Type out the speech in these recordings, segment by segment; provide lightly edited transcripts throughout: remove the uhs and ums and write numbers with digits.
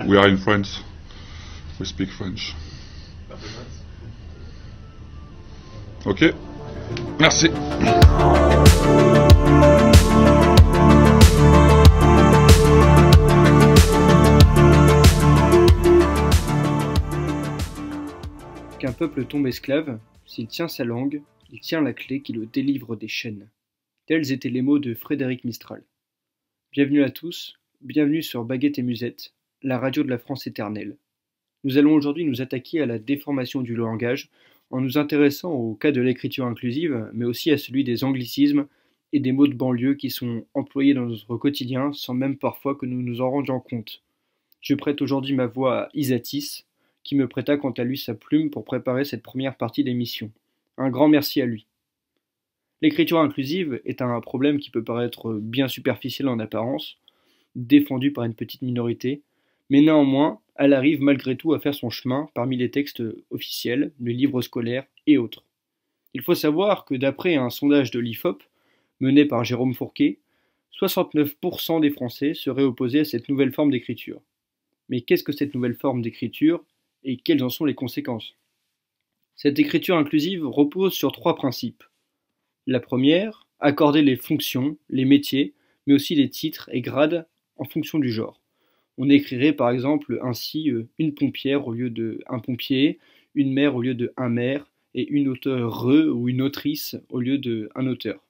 We are in France. We speak French. Ok. Merci. Qu'un peuple tombe esclave, s'il tient sa langue, il tient la clé qui le délivre des chaînes. Tels étaient les mots de Frédéric Mistral. Bienvenue à tous, bienvenue sur Baguette et Musette, la radio de la France éternelle. Nous allons aujourd'hui nous attaquer à la déformation du langage en nous intéressant au cas de l'écriture inclusive, mais aussi à celui des anglicismes et des mots de banlieue qui sont employés dans notre quotidien sans même parfois que nous nous en rendions compte. Je prête aujourd'hui ma voix à Isatis, qui me prêta quant à lui sa plume pour préparer cette première partie d'émission. Un grand merci à lui. L'écriture inclusive est un problème qui peut paraître bien superficiel en apparence, défendu par une petite minorité, mais néanmoins, elle arrive malgré tout à faire son chemin parmi les textes officiels, les livres scolaires et autres. Il faut savoir que d'après un sondage de l'IFOP, mené par Jérôme Fourquet, 69% des Français seraient opposés à cette nouvelle forme d'écriture. Mais qu'est-ce que cette nouvelle forme d'écriture et quelles en sont les conséquences? Cette écriture inclusive repose sur 3 principes. La première, accorder les fonctions, les métiers, mais aussi les titres et grades en fonction du genre. On écrirait par exemple ainsi une pompière au lieu de un pompier, une mère au lieu de un maire, et une auteure ou une autrice au lieu de un auteur.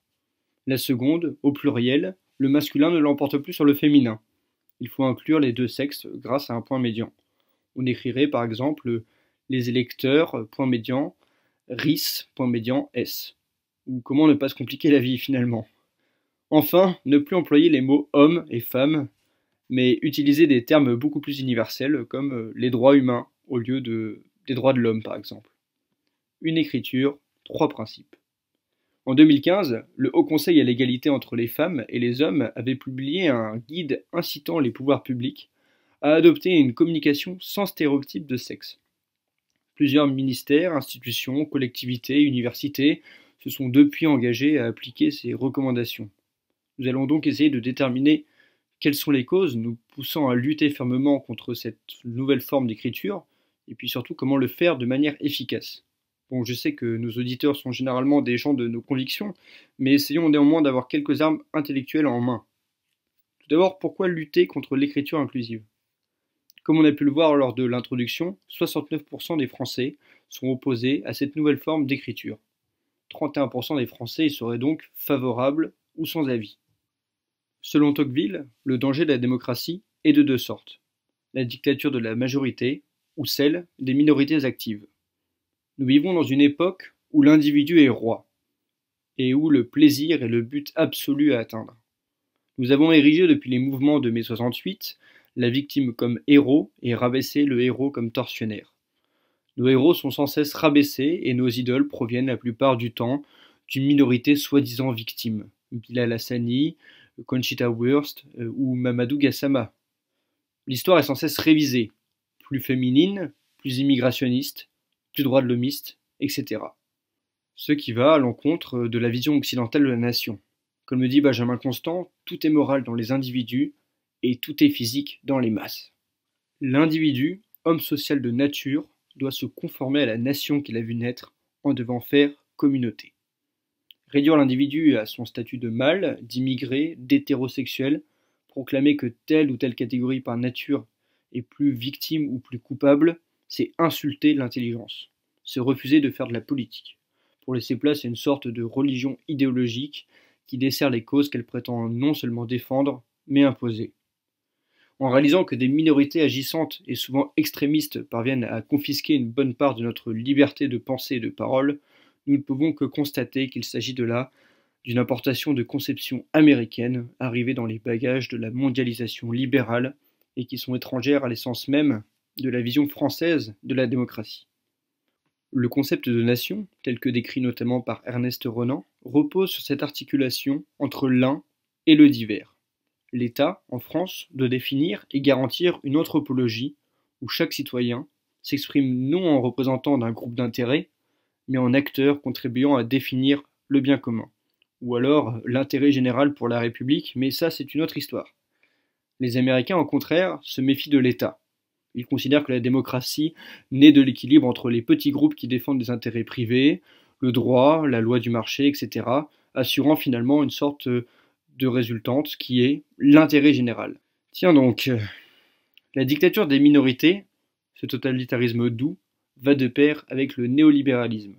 La seconde, au pluriel, le masculin ne l'emporte plus sur le féminin. Il faut inclure les 2 sexes grâce à un point médian. On écrirait par exemple les électeurs, point médian, RIS, point médian, S. Ou comment ne pas se compliquer la vie finalement. Enfin, ne plus employer les mots homme et femme, mais utiliser des termes beaucoup plus universels comme les droits humains au lieu des droits de l'homme par exemple. Une écriture, 3 principes. En 2015, le Haut Conseil à l'égalité entre les femmes et les hommes avait publié un guide incitant les pouvoirs publics à adopter une communication sans stéréotype de sexe. Plusieurs ministères, institutions, collectivités, universités se sont depuis engagés à appliquer ces recommandations. Nous allons donc essayer de déterminer quelles sont les causes nous poussant à lutter fermement contre cette nouvelle forme d'écriture, et puis surtout comment le faire de manière efficace. Bon, je sais que nos auditeurs sont généralement des gens de nos convictions, mais essayons néanmoins d'avoir quelques armes intellectuelles en main. Tout d'abord, pourquoi lutter contre l'écriture inclusive? Comme on a pu le voir lors de l'introduction, 69% des Français sont opposés à cette nouvelle forme d'écriture. 31% des Français y seraient donc favorables ou sans avis. Selon Tocqueville, le danger de la démocratie est de 2 sortes. La dictature de la majorité ou celle des minorités actives. Nous vivons dans une époque où l'individu est roi et où le plaisir est le but absolu à atteindre. Nous avons érigé depuis les mouvements de mai 68 la victime comme héros et rabaissé le héros comme tortionnaire. Nos héros sont sans cesse rabaissés et nos idoles proviennent la plupart du temps d'une minorité soi-disant victime. Bilal Hassani, Conchita Wurst ou Mamadou Gassama. L'histoire est sans cesse révisée, plus féminine, plus immigrationniste, plus droit de l'homiste, etc. Ce qui va à l'encontre de la vision occidentale de la nation. Comme le dit Benjamin Constant, tout est moral dans les individus et tout est physique dans les masses. L'individu, homme social de nature, doit se conformer à la nation qu'il a vu naître en devant faire communauté. Réduire l'individu à son statut de mâle, d'immigré, d'hétérosexuel, proclamer que telle ou telle catégorie par nature est plus victime ou plus coupable, c'est insulter l'intelligence, c'est refuser de faire de la politique, pour laisser place à une sorte de religion idéologique qui dessert les causes qu'elle prétend non seulement défendre, mais imposer. En réalisant que des minorités agissantes et souvent extrémistes parviennent à confisquer une bonne part de notre liberté de pensée et de parole, nous ne pouvons que constater qu'il s'agit de là d'une importation de conceptions américaines arrivées dans les bagages de la mondialisation libérale et qui sont étrangères à l'essence même de la vision française de la démocratie. Le concept de nation, tel que décrit notamment par Ernest Renan, repose sur cette articulation entre l'un et le divers. L'État, en France, doit définir et garantir une anthropologie où chaque citoyen s'exprime non en représentant d'un groupe d'intérêts, mais en acteur contribuant à définir le bien commun. Ou alors l'intérêt général pour la République, mais ça c'est une autre histoire. Les Américains, au contraire, se méfient de l'État. Il considère que la démocratie naît de l'équilibre entre les petits groupes qui défendent des intérêts privés, le droit, la loi du marché, etc., assurant finalement une sorte de résultante qui est l'intérêt général. Tiens donc, la dictature des minorités, ce totalitarisme doux, va de pair avec le néolibéralisme.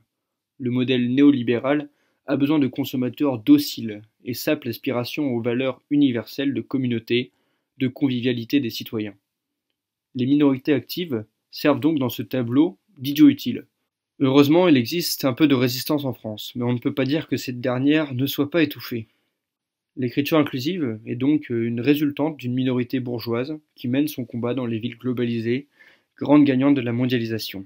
Le modèle néolibéral a besoin de consommateurs dociles et sape l'aspiration aux valeurs universelles de communauté, de convivialité des citoyens. Les minorités actives servent donc dans ce tableau d'idiots utiles. Heureusement, il existe un peu de résistance en France, mais on ne peut pas dire que cette dernière ne soit pas étouffée. L'écriture inclusive est donc une résultante d'une minorité bourgeoise qui mène son combat dans les villes globalisées, grandes gagnantes de la mondialisation.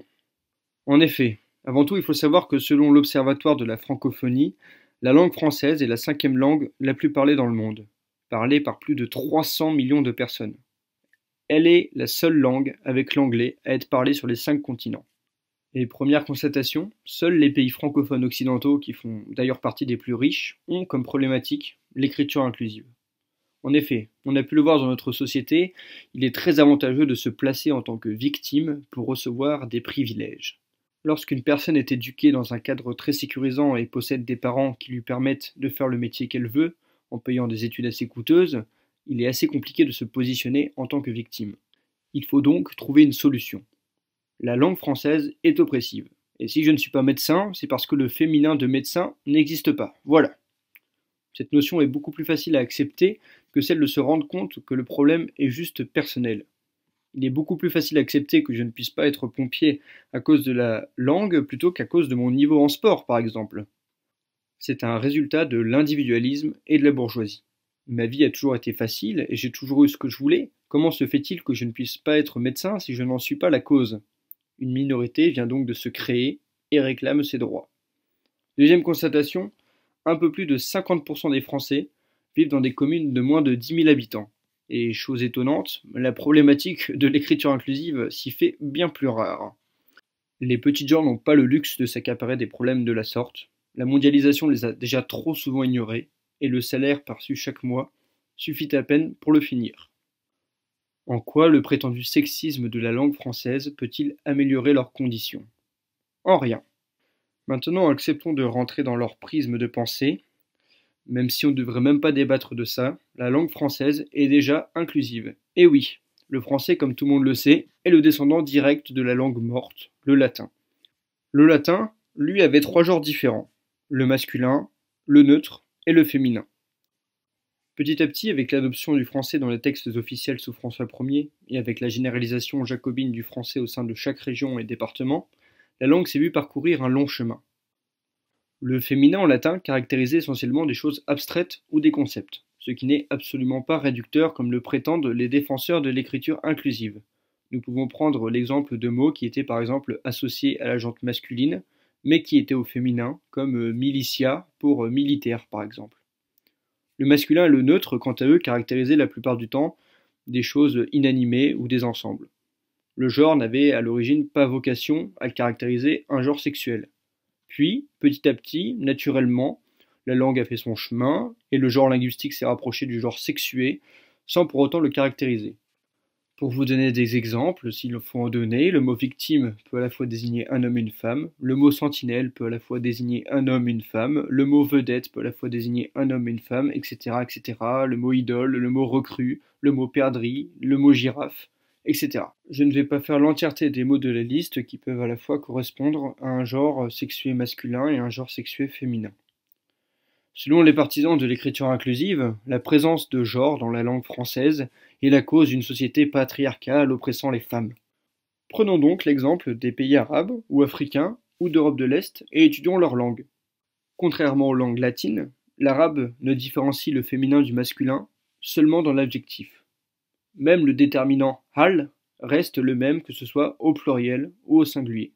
En effet, avant tout, il faut savoir que selon l'Observatoire de la francophonie, la langue française est la 5e langue la plus parlée dans le monde, parlée par plus de 300 millions de personnes. Elle est la seule langue, avec l'anglais, à être parlée sur les 5 continents. Et première constatation, seuls les pays francophones occidentaux, qui font d'ailleurs partie des plus riches, ont comme problématique l'écriture inclusive. En effet, on a pu le voir dans notre société, il est très avantageux de se placer en tant que victime pour recevoir des privilèges. Lorsqu'une personne est éduquée dans un cadre très sécurisant et possède des parents qui lui permettent de faire le métier qu'elle veut, en payant des études assez coûteuses, il est assez compliqué de se positionner en tant que victime. Il faut donc trouver une solution. La langue française est oppressive. Et si je ne suis pas médecin, c'est parce que le féminin de médecin n'existe pas. Voilà. Cette notion est beaucoup plus facile à accepter que celle de se rendre compte que le problème est juste personnel. Il est beaucoup plus facile à accepter que je ne puisse pas être pompier à cause de la langue plutôt qu'à cause de mon niveau en sport, par exemple. C'est un résultat de l'individualisme et de la bourgeoisie. Ma vie a toujours été facile et j'ai toujours eu ce que je voulais. Comment se fait-il que je ne puisse pas être médecin si je n'en suis pas la cause ? Une minorité vient donc de se créer et réclame ses droits. Deuxième constatation, un peu plus de 50% des Français vivent dans des communes de moins de 10 000 habitants. Et chose étonnante, la problématique de l'écriture inclusive s'y fait bien plus rare. Les petits gens n'ont pas le luxe de s'accaparer des problèmes de la sorte. La mondialisation les a déjà trop souvent ignorés, et le salaire perçu chaque mois suffit à peine pour le finir. En quoi le prétendu sexisme de la langue française peut-il améliorer leurs conditions ? En rien. Maintenant, acceptons de rentrer dans leur prisme de pensée. Même si on ne devrait même pas débattre de ça, la langue française est déjà inclusive. Et oui, le français, comme tout le monde le sait, est le descendant direct de la langue morte, le latin. Le latin, lui, avait 3 genres différents, le masculin, le neutre et le féminin. Petit à petit, avec l'adoption du français dans les textes officiels sous François Ier et avec la généralisation jacobine du français au sein de chaque région et département, la langue s'est vue parcourir un long chemin. Le féminin en latin caractérisait essentiellement des choses abstraites ou des concepts, ce qui n'est absolument pas réducteur comme le prétendent les défenseurs de l'écriture inclusive. Nous pouvons prendre l'exemple de mots qui étaient par exemple associés à la jante masculine, mais qui étaient au féminin, comme militia pour militaire par exemple. Le masculin et le neutre, quant à eux, caractérisaient la plupart du temps des choses inanimées ou des ensembles. Le genre n'avait à l'origine pas vocation à caractériser un genre sexuel. Puis, petit à petit, naturellement, la langue a fait son chemin et le genre linguistique s'est rapproché du genre sexué sans pour autant le caractériser. Pour vous donner des exemples, s'il faut en donner, le mot victime peut à la fois désigner un homme et une femme, le mot sentinelle peut à la fois désigner un homme et une femme, le mot vedette peut à la fois désigner un homme et une femme, etc., etc., le mot idole, le mot recrue, le mot perdrix, le mot girafe, etc. Je ne vais pas faire l'entièreté des mots de la liste qui peuvent à la fois correspondre à un genre sexué masculin et un genre sexué féminin. Selon les partisans de l'écriture inclusive, la présence de genre dans la langue française est la cause d'une société patriarcale oppressant les femmes. Prenons donc l'exemple des pays arabes ou africains ou d'Europe de l'Est et étudions leur langue. Contrairement aux langues latines, l'arabe ne différencie le féminin du masculin seulement dans l'adjectif. Même le déterminant hal reste le même que ce soit au pluriel ou au singulier.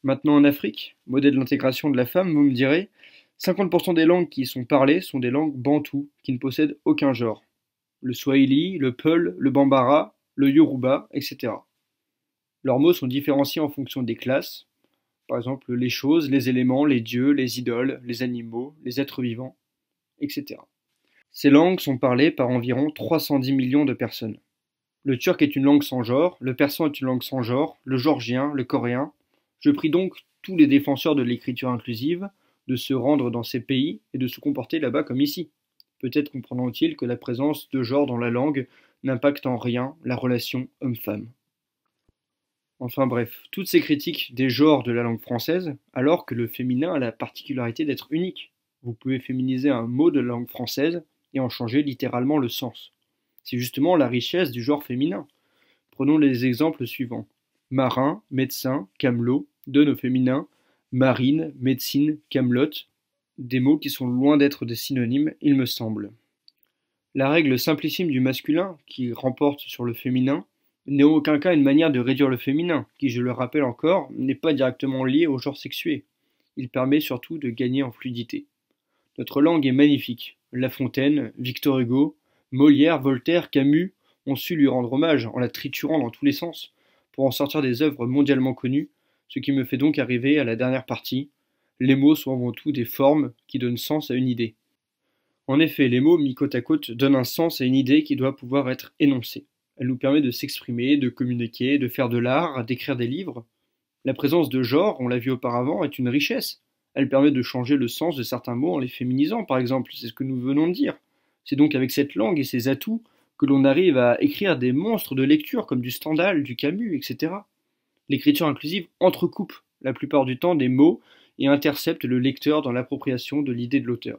Maintenant en Afrique, modèle d'intégration de la femme, vous me direz, 50% des langues qui y sont parlées sont des langues bantoues, qui ne possèdent aucun genre. Le swahili, le peul, le bambara, le yoruba, etc. Leurs mots sont différenciés en fonction des classes, par exemple les choses, les éléments, les dieux, les idoles, les animaux, les êtres vivants, etc. Ces langues sont parlées par environ 310 millions de personnes. Le turc est une langue sans genre, le persan est une langue sans genre, le géorgien, le coréen. Je prie donc tous les défenseurs de l'écriture inclusive de se rendre dans ces pays et de se comporter là-bas comme ici. Peut-être comprendront-ils que la présence de genre dans la langue n'impacte en rien la relation homme-femme. Enfin bref, toutes ces critiques des genres de la langue française, alors que le féminin a la particularité d'être unique. Vous pouvez féminiser un mot de la langue française et en changer littéralement le sens. C'est justement la richesse du genre féminin. Prenons les exemples suivants. Marin, médecin, camelot, donne au féminin marine, médecine, camelote, des mots qui sont loin d'être des synonymes, il me semble. La règle simplissime du masculin, qui remporte sur le féminin, n'est en aucun cas une manière de réduire le féminin, qui, je le rappelle encore, n'est pas directement lié au genre sexué. Il permet surtout de gagner en fluidité. Notre langue est magnifique. La Fontaine, Victor Hugo, Molière, Voltaire, Camus ont su lui rendre hommage en la triturant dans tous les sens, pour en sortir des œuvres mondialement connues, ce qui me fait donc arriver à la dernière partie. Les mots sont avant tout des formes qui donnent sens à une idée. En effet, les mots mis côte à côte donnent un sens à une idée qui doit pouvoir être énoncée. Elle nous permet de s'exprimer, de communiquer, de faire de l'art, d'écrire des livres. La présence de genre, on l'a vu auparavant, est une richesse. Elle permet de changer le sens de certains mots en les féminisant, par exemple, c'est ce que nous venons de dire. C'est donc avec cette langue et ses atouts que l'on arrive à écrire des monstres de lecture comme du Stendhal, du Camus, etc. L'écriture inclusive entrecoupe la plupart du temps des mots et intercepte le lecteur dans l'appropriation de l'idée de l'auteur.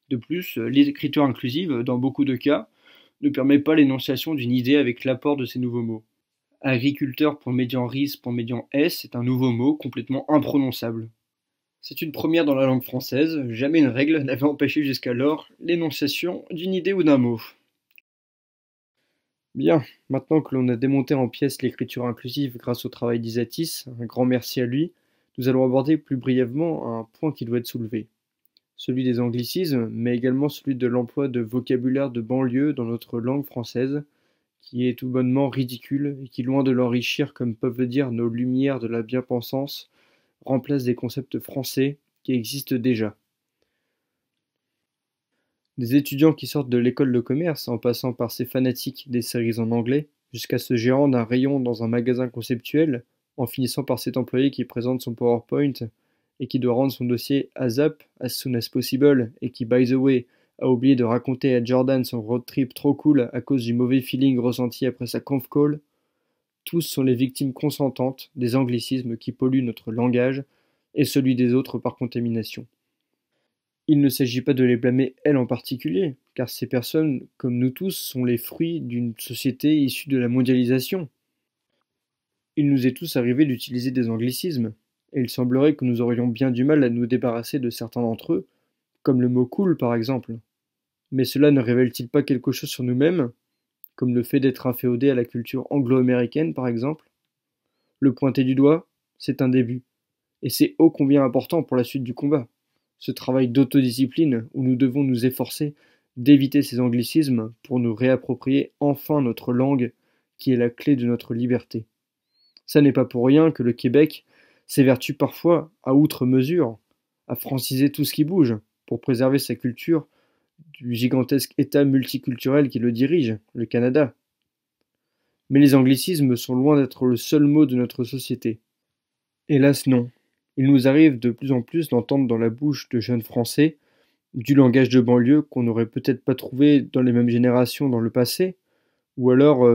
De plus, l'écriture inclusive, dans beaucoup de cas, ne permet pas l'énonciation d'une idée avec l'apport de ces nouveaux mots. Agriculteur pour médian RIS pour médian S est un nouveau mot complètement imprononçable. C'est une première dans la langue française, jamais une règle n'avait empêché jusqu'alors l'énonciation d'une idée ou d'un mot. Bien, maintenant que l'on a démonté en pièces l'écriture inclusive grâce au travail d'Isatis, un grand merci à lui, nous allons aborder plus brièvement un point qui doit être soulevé. Celui des anglicismes, mais également celui de l'emploi de vocabulaire de banlieue dans notre langue française, qui est tout bonnement ridicule et qui, loin de l'enrichir comme peuvent le dire nos lumières de la bien-pensance, remplace des concepts français qui existent déjà. Des étudiants qui sortent de l'école de commerce, en passant par ces fanatiques des séries en anglais, jusqu'à ce gérant d'un rayon dans un magasin conceptuel, en finissant par cet employé qui présente son PowerPoint et qui doit rendre son dossier ASAP, as soon as possible, et qui, by the way, a oublié de raconter à Jordan son road trip trop cool à cause du mauvais feeling ressenti après sa conf call, tous sont les victimes consentantes des anglicismes qui polluent notre langage et celui des autres par contamination. Il ne s'agit pas de les blâmer elles en particulier, car ces personnes, comme nous tous, sont les fruits d'une société issue de la mondialisation. Il nous est tous arrivé d'utiliser des anglicismes, et il semblerait que nous aurions bien du mal à nous débarrasser de certains d'entre eux, comme le mot cool par exemple. Mais cela ne révèle-t-il pas quelque chose sur nous-mêmes, comme le fait d'être inféodé à la culture anglo-américaine par exemple? Le pointer du doigt, c'est un début, et c'est ô combien important pour la suite du combat. Ce travail d'autodiscipline où nous devons nous efforcer d'éviter ces anglicismes pour nous réapproprier enfin notre langue qui est la clé de notre liberté. Ça n'est pas pour rien que le Québec s'évertue parfois, à outre mesure, à franciser tout ce qui bouge pour préserver sa culture du gigantesque État multiculturel qui le dirige, le Canada. Mais les anglicismes sont loin d'être le seul mot de notre société. Hélas non. Il nous arrive de plus en plus d'entendre dans la bouche de jeunes Français du langage de banlieue qu'on n'aurait peut-être pas trouvé dans les mêmes générations dans le passé, ou alors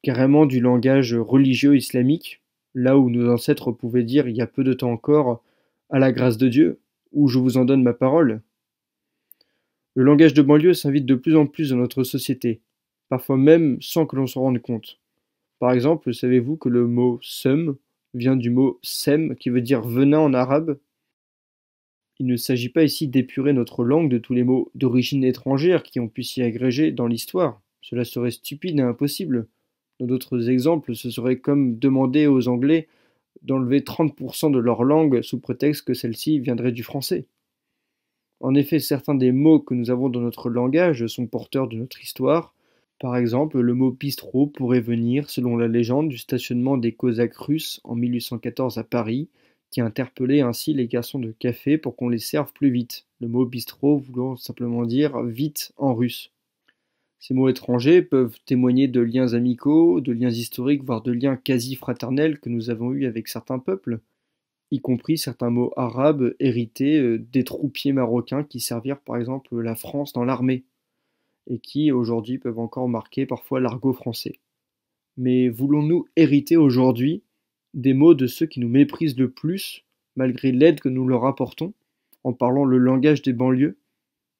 carrément du langage religieux islamique, là où nos ancêtres pouvaient dire il y a peu de temps encore à la grâce de Dieu, ou je vous en donne ma parole. Le langage de banlieue s'invite de plus en plus dans notre société, parfois même sans que l'on s'en rende compte. Par exemple, savez-vous que le mot seum vient du mot sem qui veut dire venin en arabe? Il ne s'agit pas ici d'épurer notre langue de tous les mots d'origine étrangère qui ont pu s'y agréger dans l'histoire. Cela serait stupide et impossible. Dans d'autres exemples, ce serait comme demander aux Anglais d'enlever 30% de leur langue sous prétexte que celle-ci viendrait du français. En effet, certains des mots que nous avons dans notre langage sont porteurs de notre histoire. Par exemple, le mot bistrot pourrait venir, selon la légende, du stationnement des Cosaques russes en 1814 à Paris, qui interpellait ainsi les garçons de café pour qu'on les serve plus vite, le mot bistrot voulant simplement dire vite en russe. Ces mots étrangers peuvent témoigner de liens amicaux, de liens historiques, voire de liens quasi fraternels que nous avons eus avec certains peuples, y compris certains mots arabes hérités des troupiers marocains qui servirent par exemple la France dans l'armée, et qui aujourd'hui peuvent encore marquer parfois l'argot français. Mais voulons-nous hériter aujourd'hui des mots de ceux qui nous méprisent le plus, malgré l'aide que nous leur apportons, en parlant le langage des banlieues?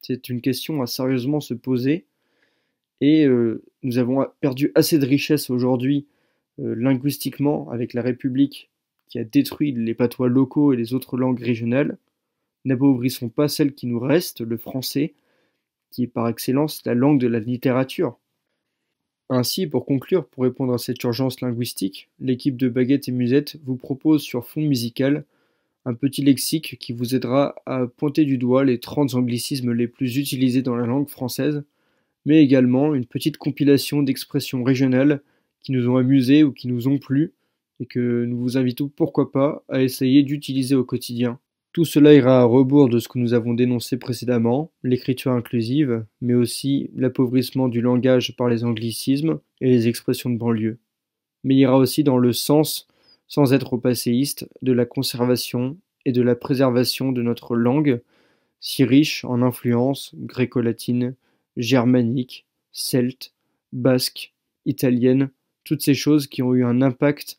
C'est une question à sérieusement se poser, et nous avons perdu assez de richesses aujourd'hui linguistiquement avec la République qui a détruit les patois locaux et les autres langues régionales. N'appauvrissons pas celle qui nous reste, le français, qui est par excellence la langue de la littérature. Ainsi, pour conclure, pour répondre à cette urgence linguistique, l'équipe de Baguette et Musette vous propose sur fond musical un petit lexique qui vous aidera à pointer du doigt les 30 anglicismes les plus utilisés dans la langue française, mais également une petite compilation d'expressions régionales qui nous ont amusés ou qui nous ont plu, et que nous vous invitons pourquoi pas à essayer d'utiliser au quotidien. Tout cela ira à rebours de ce que nous avons dénoncé précédemment, l'écriture inclusive, mais aussi l'appauvrissement du langage par les anglicismes et les expressions de banlieue. Mais ira aussi dans le sens, sans être passéiste, de la conservation et de la préservation de notre langue, si riche en influences gréco-latines, germaniques, celtes, basques, italiennes, toutes ces choses qui ont eu un impact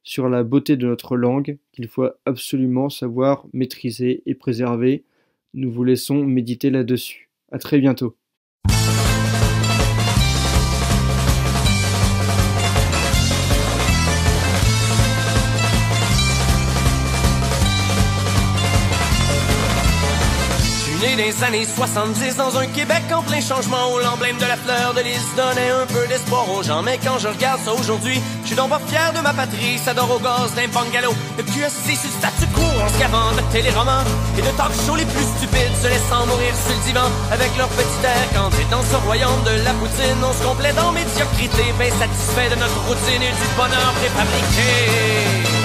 sur la beauté de notre langue qu'il faut absolument savoir maîtriser et préserver. Nous vous laissons méditer là-dessus. À très bientôt. Des années 70 dans un Québec en plein changement où l'emblème de la fleur de lys donnait un peu d'espoir aux gens. Mais quand je regarde ça aujourd'hui, je suis donc pas fier de ma patrie. Ça dort au gaz d'un bungalow, de QSC sur le statu quo en se gavant de téléromans et de talk shows les plus stupides se laissant mourir sur le divan avec leur petit air candide. Dans ce royaume de la poutine, on se complaît dans médiocrité, bien satisfait de notre routine et du bonheur préfabriqué.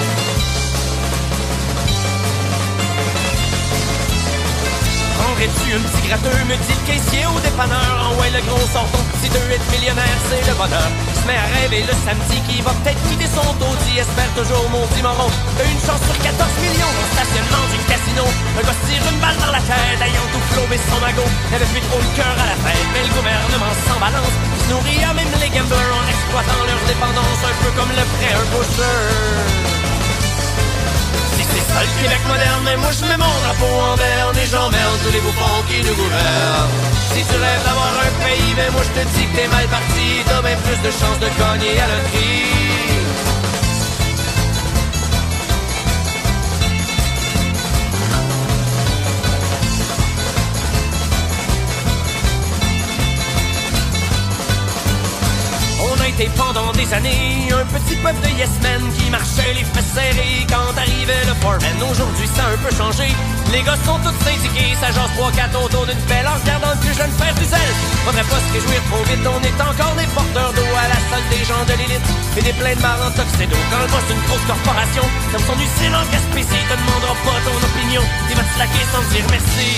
Prendrais-tu un petit gratteux, me dit le caissier au dépanneur. En ouais, le gros sort ton petit 2 être millionnaire, c'est le bonheur. Il se met à rêver le samedi qui va peut-être quitter son taudis. Espère toujours mon petit moron. Une chance sur 14 millions dans le stationnement du casino. Un gars se tire une balle dans la tête, ayant tout flobé son magot. N'avait plus trop le cœur à la fête, mais le gouvernement s'en balance. Il se nourrit à même les gamblers en exploitant leur dépendance. Un peu comme le prêt un pusher. C'est ça le Québec moderne, mais moi je mets mon drapeau en berne et j'emmerde tous les bouffons qui nous gouvernent. Si tu rêves d'avoir un pays, ben moi je te dis que t'es mal parti, t'as bien plus de chances de gagner à la loterie. Pendant des années, un petit peuple de yes men qui marchait les fesses serrées quand arrivait le foreman. Aujourd'hui ça a un peu changé, les gars sont tous syndiqués, ça jase 3-4 autour d'une pelle en regardant le plus jeune frère du zèle. Faudrait pas se réjouir trop vite, on est encore des porteurs d'eau à la salle des gens de l'élite et des pleins de marre en tuxedo. Quand le boss d'une grosse corporation comme son usine en Gaspésie te demandera pas ton opinion, il va te slacker sans dire merci.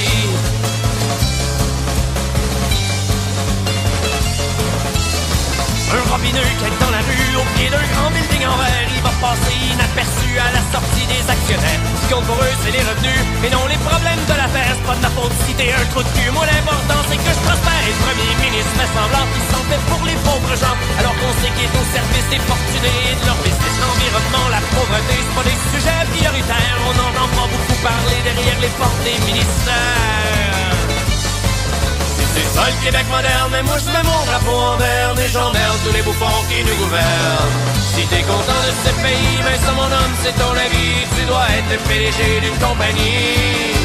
Un robineux qui est dans la rue, au pied d'un grand building en verre, il va passer inaperçu à la sortie des actionnaires. Ce qui compte pour eux, c'est les revenus, et non les problèmes de l'affaire. C'est pas de ma faute si t'es un trou de cul. Moi, l'important, c'est que je prospère. Et le premier ministre fait semblant qu'il s'en fait pour les pauvres gens, alors qu'on sait qu'il est au service des fortunés et de leur business. L'environnement, la pauvreté, c'est pas des sujets prioritaires. On n'en entend pas beaucoup parler derrière les portes des ministères. C'est ça le Québec moderne, mais moi je mets mon drapeau en berne et j'emmerde tous les bouffons qui nous gouvernent. Si t'es content de ce pays, mais ça mon homme, c'est ton avis, tu dois être le PDG d'une compagnie.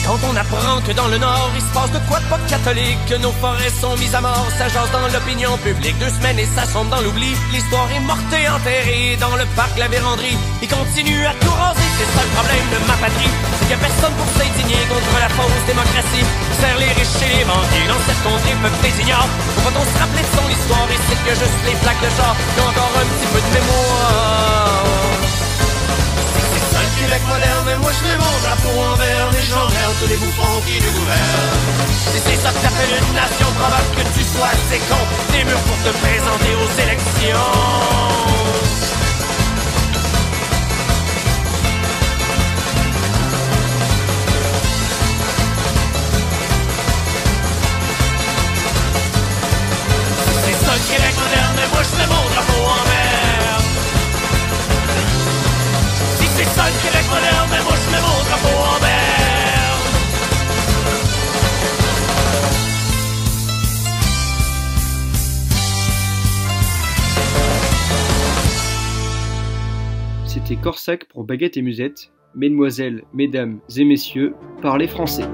Quand on apprend que dans le Nord, il se passe de quoi de pas catholique, que nos forêts sont mises à mort, ça jase dans l'opinion publique. 2 semaines et ça sombre dans l'oubli, l'histoire est morte et enterrée dans le parc La Vérandrie. Il continue à tout raser, c'est ça le problème de ma patrie, c'est qu'il y a personne pour s'indigner contre la fausse démocratie qui sert les riches et les banquiers dans cette contrée peuple les ignore. Faut-on se rappeler de son histoire et c'est que juste les plaques de char qui ont encore un petit peu de mémoire. C'est ça le Québec moderne, mais moi je mets mon drapeau en vert et j'emmerde tous les bouffons qui nous gouvernent. Si c'est ça que t'appelles une nation, probable que tu sois assez con, des murs pour te présenter aux élections. Québec moderne, mais moi je mets mon drapeau en vert. Si c'est ça le Québec moderne, mais moi je mets mon drapeau en vert. C'était Corsac pour Baguette et Musette. Mesdemoiselles, mesdames et messieurs, parlez français.